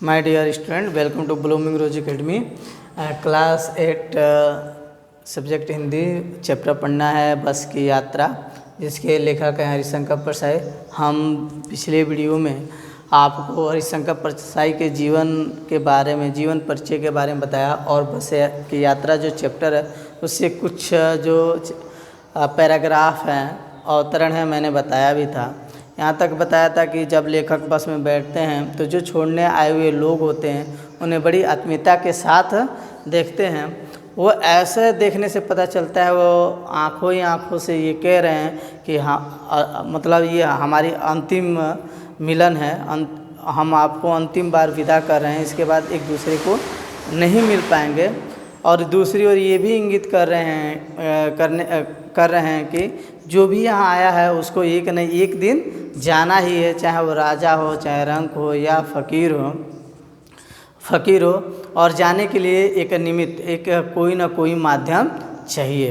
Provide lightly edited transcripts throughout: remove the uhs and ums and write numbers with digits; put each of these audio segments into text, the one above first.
My dear student, welcome to blooming rose academy. Class 8 subject Hindi chapter पढ़ना है बस की यात्रा, जिसके लेखक हैं हरिशंकर परसाई। हम पिछले वीडियो में आपको हरिशंकर परसाई के जीवन के बारे में, जीवन परिचय के बारे में बताया और बस की यात्रा जो चैप्टर है उससे कुछ जो पैराग्राफ हैं, अवतरण है, मैंने बताया भी था। यहाँ तक बताया था कि जब लेखक बस में बैठते हैं तो जो छोड़ने आए हुए लोग होते हैं उन्हें बड़ी आत्मीयता के साथ देखते हैं। वो ऐसे देखने से पता चलता है, वो आँखों ही आँखों से ये कह रहे हैं कि हाँ, मतलब ये हमारी अंतिम मिलन है, हम आपको अंतिम बार विदा कर रहे हैं, इसके बाद एक दूसरे को नहीं मिल पाएंगे। और दूसरी ओर ये भी इंगित कर रहे हैं कि जो भी यहाँ आया है उसको एक न एक दिन जाना ही है, चाहे वो राजा हो, चाहे रंक हो या फ़कीर हो, और जाने के लिए एक निमित्त, एक कोई ना कोई माध्यम चाहिए।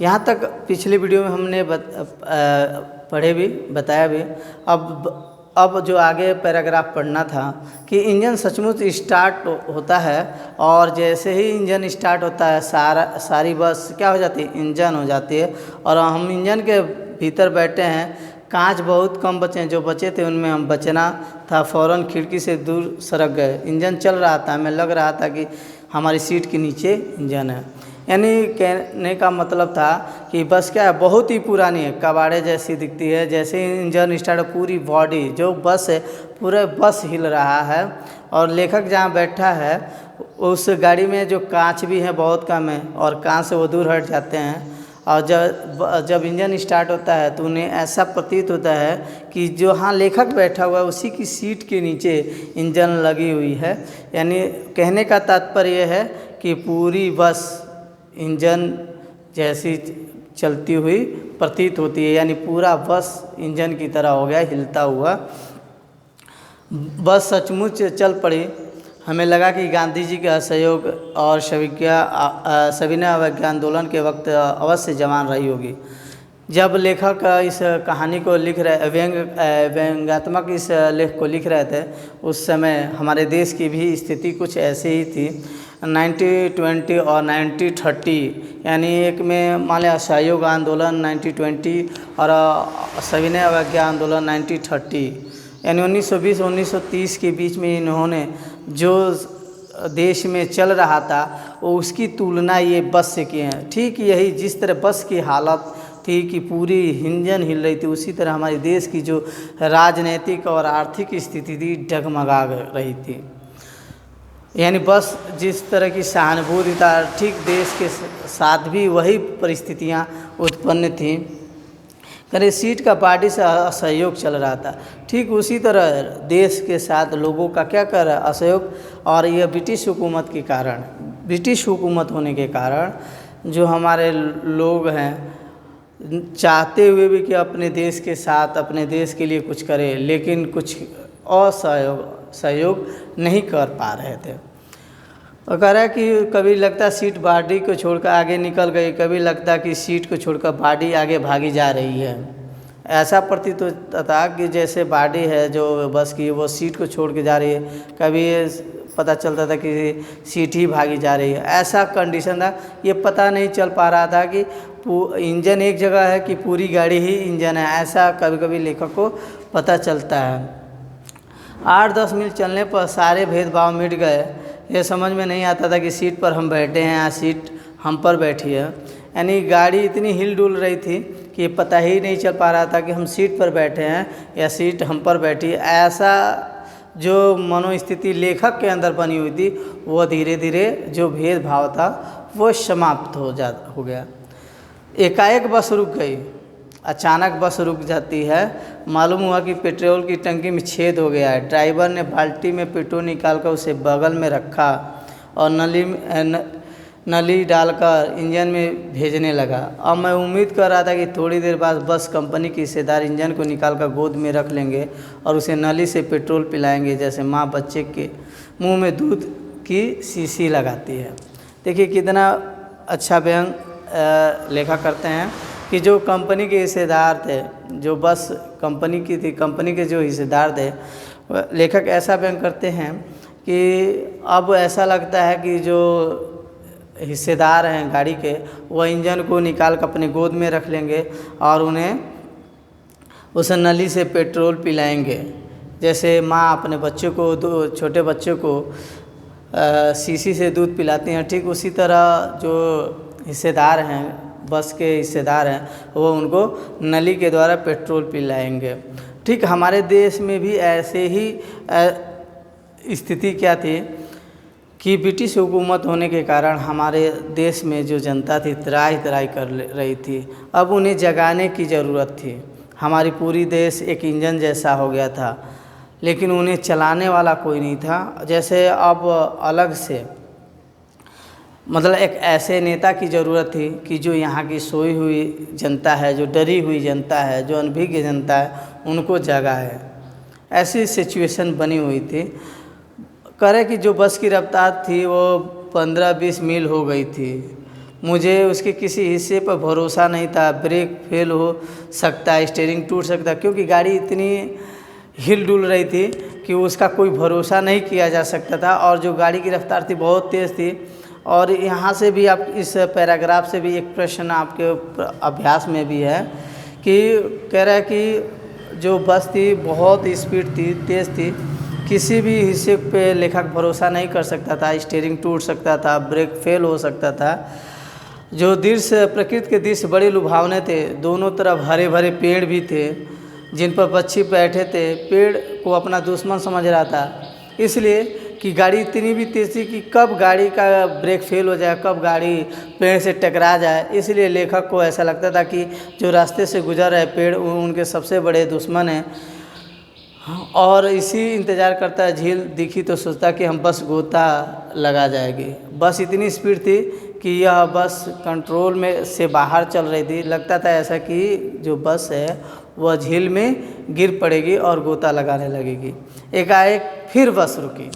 यहाँ तक पिछले वीडियो में हमने बताया भी। अब जो आगे पैराग्राफ पढ़ना था कि इंजन सचमुच स्टार्ट होता है, और जैसे ही इंजन स्टार्ट होता है सारी बस क्या हो जाती है, इंजन हो जाती है। और हम इंजन के भीतर बैठे हैं, कांच बहुत कम बचे हैं, जो बचे थे उनमें हम बचना था, फ़ौरन खिड़की से दूर सरक गए। इंजन चल रहा था, हमें लग रहा था कि हमारी सीट के नीचे इंजन है। यानी कहने का मतलब था कि बस क्या है, बहुत ही पुरानी है, कबाड़े जैसी दिखती है। जैसे ही इंजन स्टार्ट, पूरी बॉडी जो बस है, पूरा बस हिल रहा है। और लेखक जहाँ बैठा है उस गाड़ी में जो कांच भी है बहुत कम है, और कांच से वो दूर हट जाते हैं। और जब इंजन स्टार्ट होता है तो उन्हें ऐसा प्रतीत होता है कि जो हाँ लेखक बैठा हुआ है उसी की सीट के नीचे इंजन लगी हुई है। यानी कहने का तात्पर्य है कि पूरी बस इंजन जैसी चलती हुई प्रतीत होती है, यानी पूरा बस इंजन की तरह हो गया, हिलता हुआ। बस सचमुच चल पड़ी। हमें लगा कि गांधी जी के असहयोग और सविनय अवज्ञा आंदोलन के वक्त अवश्य जवान रही होगी। जब लेखक इस कहानी को लिख रहे, व्यंग्यात्मक इस लेख को लिख रहे थे, उस समय हमारे देश की भी स्थिति कुछ ऐसी ही थी। 1920 और 1930, यानी एक में मान लिया असहयोग आंदोलन 1920 और सविनय अवज्ञा आंदोलन 1930, यानी 1920-1930 के बीच में इन्होंने जो देश में चल रहा था वो उसकी तुलना ये बस से की है। ठीक यही जिस तरह बस की हालत थी कि पूरी इंजन हिल रही थी, उसी तरह हमारे देश की जो राजनीतिक और आर्थिक स्थिति थी डगमगा रही थी। यानी बस जिस तरह की सहानुभूति था, ठीक देश के साथ भी वही परिस्थितियाँ उत्पन्न थीं। कहीं सीट का पार्टी से असहयोग चल रहा था, ठीक उसी तरह देश के साथ लोगों का क्या कर रहा है, असहयोग। और यह ब्रिटिश हुकूमत के कारण, ब्रिटिश हुकूमत होने के कारण जो हमारे लोग हैं चाहते हुए भी कि अपने देश के साथ, अपने देश के लिए कुछ करें, लेकिन कुछ सहयोग नहीं कर पा रहे थे। और कह रहा है कि कभी लगता सीट बॉडी को छोड़कर आगे निकल गई, कभी लगता कि सीट को छोड़कर बॉडी आगे भागी जा रही है। ऐसा प्रतीत होता था कि जैसे बॉडी है जो बस की, वो सीट को छोड़ के जा रही है, कभी पता चलता था कि सीट ही भागी जा रही है। ऐसा कंडीशन था, ये पता नहीं चल पा रहा था कि इंजन एक जगह है कि पूरी गाड़ी ही इंजन है। ऐसा कभी कभी लेखक को पता चलता है। 8-10 मील चलने पर सारे भेदभाव मिट गए। ये समझ में नहीं आता था कि सीट पर हम बैठे हैं या सीट हम पर बैठी है। यानी गाड़ी इतनी हिल डुल रही थी कि पता ही नहीं चल पा रहा था कि हम सीट पर बैठे हैं या सीट हम पर बैठी है। ऐसा जो मनोस्थिति लेखक के अंदर बनी हुई थी, वो धीरे धीरे जो भेदभाव था वो समाप्त हो गया। एकाएक बस रुक गई, अचानक बस रुक जाती है। मालूम हुआ कि पेट्रोल की टंकी में छेद हो गया है। ड्राइवर ने बाल्टी में पेट्रोल निकालकर उसे बगल में रखा और नली डालकर इंजन में भेजने लगा। अब मैं उम्मीद कर रहा था कि थोड़ी देर बाद बस कंपनी के हिस्सेदार इंजन को निकालकर गोद में रख लेंगे और उसे नली से पेट्रोल पिलाएंगे, जैसे माँ बच्चे के मुंह में दूध की शीशी लगाती है। देखिए कितना अच्छा व्यंग लेखा करते हैं कि जो कंपनी के हिस्सेदार थे, जो बस कंपनी की थी, कंपनी के जो हिस्सेदार थे, लेखक ऐसा व्यंग करते हैं कि अब ऐसा लगता है कि जो हिस्सेदार हैं गाड़ी के, वह इंजन को निकाल कर अपने गोद में रख लेंगे और उन्हें उस नली से पेट्रोल पिलाएंगे। जैसे माँ अपने बच्चों को, दो छोटे बच्चों को शीशी से दूध पिलाती हैं, ठीक उसी तरह जो हिस्सेदार हैं, बस के हिस्सेदार हैं, वो उनको नली के द्वारा पेट्रोल पिलाएंगे। ठीक हमारे देश में भी ऐसे ही स्थिति क्या थी कि ब्रिटिश हुकूमत होने के कारण हमारे देश में जो जनता थी त्राही त्राही कर रही थी। अब उन्हें जगाने की ज़रूरत थी। हमारी पूरी देश एक इंजन जैसा हो गया था, लेकिन उन्हें चलाने वाला कोई नहीं था। जैसे अब अलग से मतलब एक ऐसे नेता की ज़रूरत थी कि जो यहाँ की सोई हुई जनता है, जो डरी हुई जनता है, जो अनभिज्ञ जनता है, उनको जगाए। ऐसी सिचुएशन बनी हुई थी। करे कि जो बस की रफ्तार थी वो 15-20 मील हो गई थी। मुझे उसके किसी हिस्से पर भरोसा नहीं था। ब्रेक फेल हो सकता है, स्टीयरिंग टूट सकता है, क्योंकि गाड़ी इतनी हिल डुल रही थी कि उसका कोई भरोसा नहीं किया जा सकता था। और जो गाड़ी की रफ्तार थी बहुत तेज़ थी। और यहाँ से भी आप इस पैराग्राफ से भी एक प्रश्न आपके अभ्यास में भी है कि कह रहा है कि जो बस थी बहुत स्पीड थी, तेज़ थी, किसी भी हिस्से पे लेखक भरोसा नहीं कर सकता था। स्टीयरिंग टूट सकता था, ब्रेक फेल हो सकता था। जो दृश्य, प्रकृति के दृश्य बड़े लुभावने थे। दोनों तरफ हरे भरे पेड़ भी थे जिन पर पक्षी बैठे थे। पेड़ को अपना दुश्मन समझ रहा था, इसलिए कि गाड़ी इतनी भी तेज़ थी कि कब गाड़ी का ब्रेक फेल हो जाए, कब गाड़ी पेड़ से टकरा जाए। इसलिए लेखक को ऐसा लगता था कि जो रास्ते से गुजर रहे पेड़ उनके सबसे बड़े दुश्मन हैं। और इसी इंतज़ार करता है, झील दिखी तो सोचता कि हम बस गोता लगा जाएगी। बस इतनी स्पीड थी कि यह बस कंट्रोल में से बाहर चल रही थी। लगता था ऐसा कि जो बस है वह झील में गिर पड़ेगी और गोता लगाने लगेगी। एकाएक फिर बस रुकी।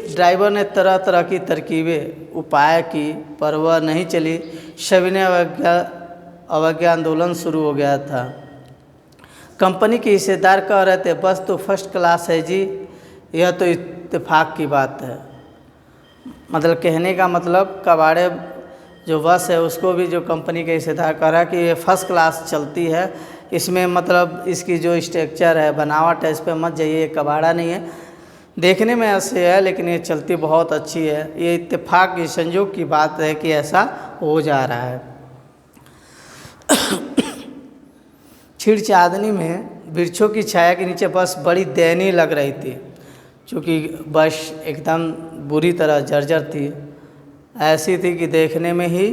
ड्राइवर ने तरह तरह की तरकीबें उपाय की, पर वह नहीं चली। सविनय अवज्ञा आंदोलन शुरू हो गया था। कंपनी के हिस्सेदार कह रहे थे बस तो फर्स्ट क्लास है जी, यह तो इत्तेफाक की बात है। मतलब कहने का मतलब कबाड़े जो बस है उसको भी जो कंपनी के हिस्सेदार कह रहा है कि ये फर्स्ट क्लास चलती है, इसमें मतलब इसकी जो स्ट्रक्चर है, बनावट है, इस पर मत जाइए, ये कबाड़ा नहीं है, देखने में ऐसे है लेकिन ये चलती बहुत अच्छी है। ये इत्तेफाक की, संयोग की बात है कि ऐसा हो जा रहा है। छिड़ चाँदनी में वृक्षों की छाया के नीचे बस बड़ी दयनीय लग रही थी, क्योंकि बस एकदम बुरी तरह जर्जर थी। ऐसी थी कि देखने में ही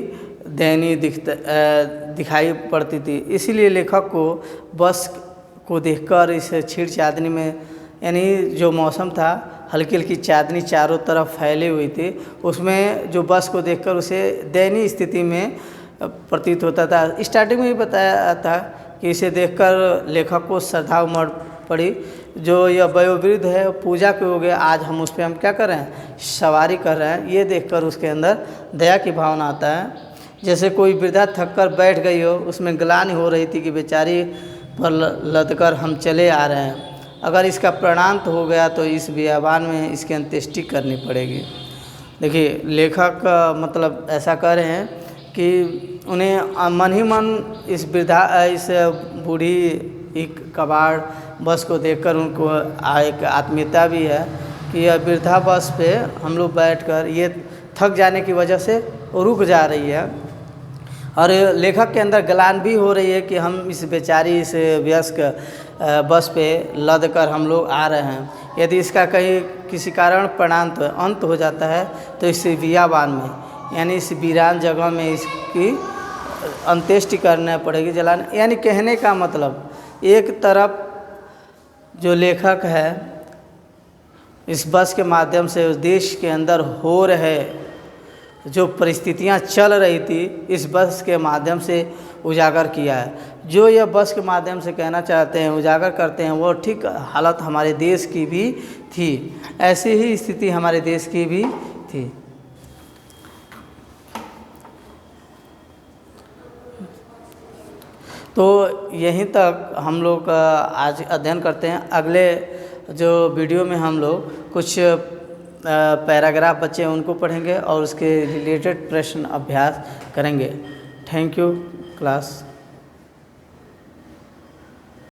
दयनीय दिखाई पड़ती थी। इसीलिए लेखक को बस को देखकर इस छिड़ चाँदनी में, यानी जो मौसम था, हल्की हल्की चाँदनी चारों तरफ फैली हुई थी, उसमें जो बस को देखकर उसे दयनीय स्थिति में प्रतीत होता था। स्टार्टिंग में ही बताया था कि इसे देखकर लेखक को श्रद्धा उमड़ पड़ी। जो यह वयोवृद्ध है पूजा के हो गए, आज हम उस पर हम क्या कर रहे हैं, सवारी कर रहे हैं, ये देखकर उसके अंदर दया की भावना आता है। जैसे कोई वृद्धा थक कर बैठ गई हो, उसमें ग्लानि हो रही थी कि बेचारी पर लदकर हम चले आ रहे हैं, अगर इसका प्राणांत हो गया तो इस बियाबान में इसकी अंत्येष्टि करनी पड़ेगी। देखिए लेखक मतलब ऐसा कह रहे हैं कि उन्हें मन ही मन इस बूढ़ी एक कबाड़ बस को देखकर उनको एक आत्मीयता भी है कि यह वृद्धा बस पे हम लोग बैठकर ये थक जाने की वजह से रुक जा रही है। और लेखक के अंदर गलान भी हो रही है कि हम इस बेचारी, इस वयस्क बस पे लद कर हम लोग आ रहे हैं, यदि इसका कहीं किसी कारण प्राणांत अंत हो जाता है तो इस बियाबान में, यानी इस वीरान जगह में इसकी अंत्येष्टि करना पड़ेगी, जलाने। यानी कहने का मतलब एक तरफ जो लेखक है इस बस के माध्यम से उस देश के अंदर हो रहे जो परिस्थितियां चल रही थी इस बस के माध्यम से उजागर किया है। जो यह बस के माध्यम से कहना चाहते हैं, उजागर करते हैं, वो ठीक हालत हमारे देश की भी थी। ऐसी ही स्थिति हमारे देश की भी थी। तो यहीं तक हम लोग आज अध्ययन करते हैं। अगले जो वीडियो में हम लोग कुछ पैराग्राफ बच्चे उनको पढ़ेंगे और उसके रिलेटेड प्रश्न अभ्यास करेंगे। Thank you class.